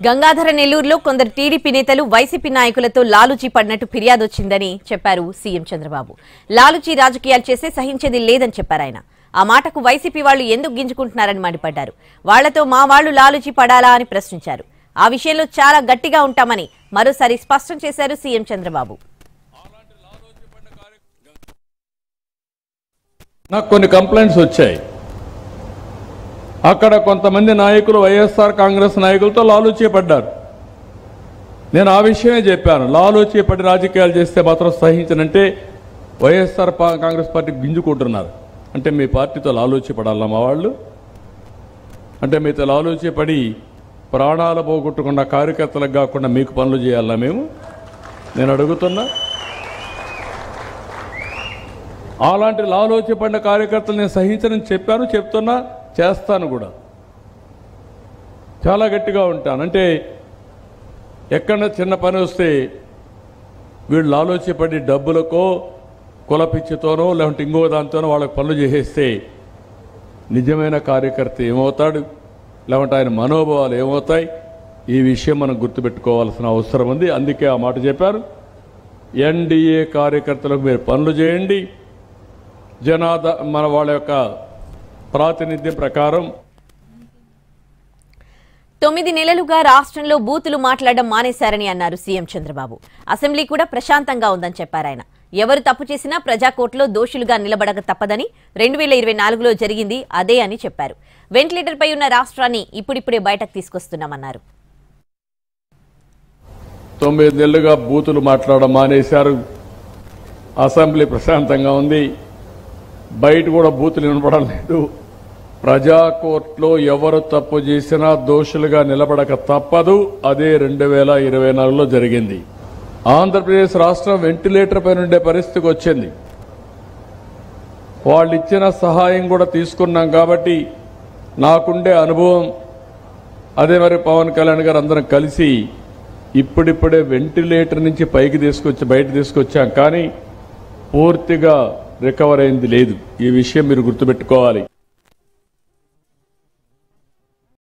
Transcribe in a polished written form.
గంగాధర నెల్లూరులో కొందరు టీడీపీ నేతలు వైసీపీ నాయకులతో లాలూచీ పడినట్టు ఫిర్యాదు వచ్చిందని చెప్పారు సీఎం చంద్రబాబు. లాలూచీ రాజకీయాలు చేస్తే సహించేది లేదని చెప్పారు ఆయన. ఆ మాటకు వైసీపీ వాళ్లు ఎందుకు గింజుకుంటున్నారని మండిపడ్డారు. వాళ్లతో మా వాళ్లు లాలూచీ పడాలా అని ప్రశ్నించారు. ఆ విషయంలో చాలా గట్టిగా ఉంటామని మరోసారి స్పష్టం చేశారు సీఎం చంద్రబాబు. నాకు కొన్ని కంప్లైంట్స్ వచ్చాయి. అక్కడ కొంతమంది నాయకులు వైఎస్ఆర్ కాంగ్రెస్ నాయకులతో లాలూచీ పడ్డారు. నేను ఆ విషయమే చెప్పాను. లాలూచీ పడి రాజకీయాలు చేస్తే మాత్రం సహించనంటే వైఎస్ఆర్ కాంగ్రెస్ పార్టీ గింజుకుంటున్నారు. అంటే మీ పార్టీతో లాలూచీ పడాలా మా వాళ్ళు? అంటే మీతో లాలూచీ పడి ప్రాణాలు పోగొట్టుకున్న కార్యకర్తలకు కాకుండా మీకు పనులు చేయాలా మేము? నేను అడుగుతున్నా. అలాంటి లాలూచీ పడిన కార్యకర్తలు నేను సహించనని చెప్పాను, చెప్తున్నా, చేస్తాను కూడా. చాలా గట్టిగా ఉంటాను. అంటే ఎక్కడ చిన్న పని వస్తే వీళ్ళు లాలూచీ పడి డబ్బులకో కులపిచ్చితోనో లేకుంటే ఇంకో దాంతోనో వాళ్ళకి పనులు చేసేస్తే నిజమైన కార్యకర్త ఏమవుతాడు, లేకుంటే ఆయన మనోభావాలు ఏమవుతాయి? ఈ విషయం మనం గుర్తుపెట్టుకోవాల్సిన అవసరం ఉంది. అందుకే ఆ మాట చెప్పారు. ఎన్డీఏ కార్యకర్తలకు మీరు పనులు చేయండి, మన వాళ్ళ యొక్క ప్రాతినిధ్యం ప్రకారం. 9 నెలలుగా రాష్ట్రంలో బూతులు మాట్లాడడం మానేశారని అన్నారు సీఎం చంద్రబాబు. అసెంబ్లీ కూడా ప్రశాంతంగా ఉందని చెప్పారు ఆయన. ఎవరు తప్పు చేసినా ప్రజాకోర్టులో దోషులుగా నిలబడక తప్పదని 2024లో జరిగింది అదే అని చెప్పారు. వెంటిలేటర్పై ఉన్న రాష్ట్రాన్ని ఇప్పుడిప్పుడే బయటకు తీసుకొస్తున్నామన్నారు. 9 నెలలుగా బూతులు మాట్లాడడం మానేశారు. అసెంబ్లీ ప్రశాంతంగా ఉంది. బయట కూడా బూతులు వినపడం లేదు. ప్రజా కోర్టులో ఎవరు తప్పు చేసినా దోషులుగా నిలబడక తప్పదు. అదే 2024లో జరిగింది. ఆంధ్రప్రదేశ్ రాష్ట్రం వెంటిలేటర్ పై ఉండే పరిస్థితికి వచ్చింది. వాళ్ళు ఇచ్చిన సహాయం కూడా తీసుకున్నాం. కాబట్టి నాకుండే అనుభవం అదే. మరి పవన్ కళ్యాణ్ గారు అందరం కలిసి ఇప్పుడిప్పుడే వెంటిలేటర్ నుంచి బయట తీసుకొచ్చాం. కానీ పూర్తిగా రికవర్ అయింది లేదు. ఈ విషయం మీరు గుర్తుపెట్టుకోవాలి.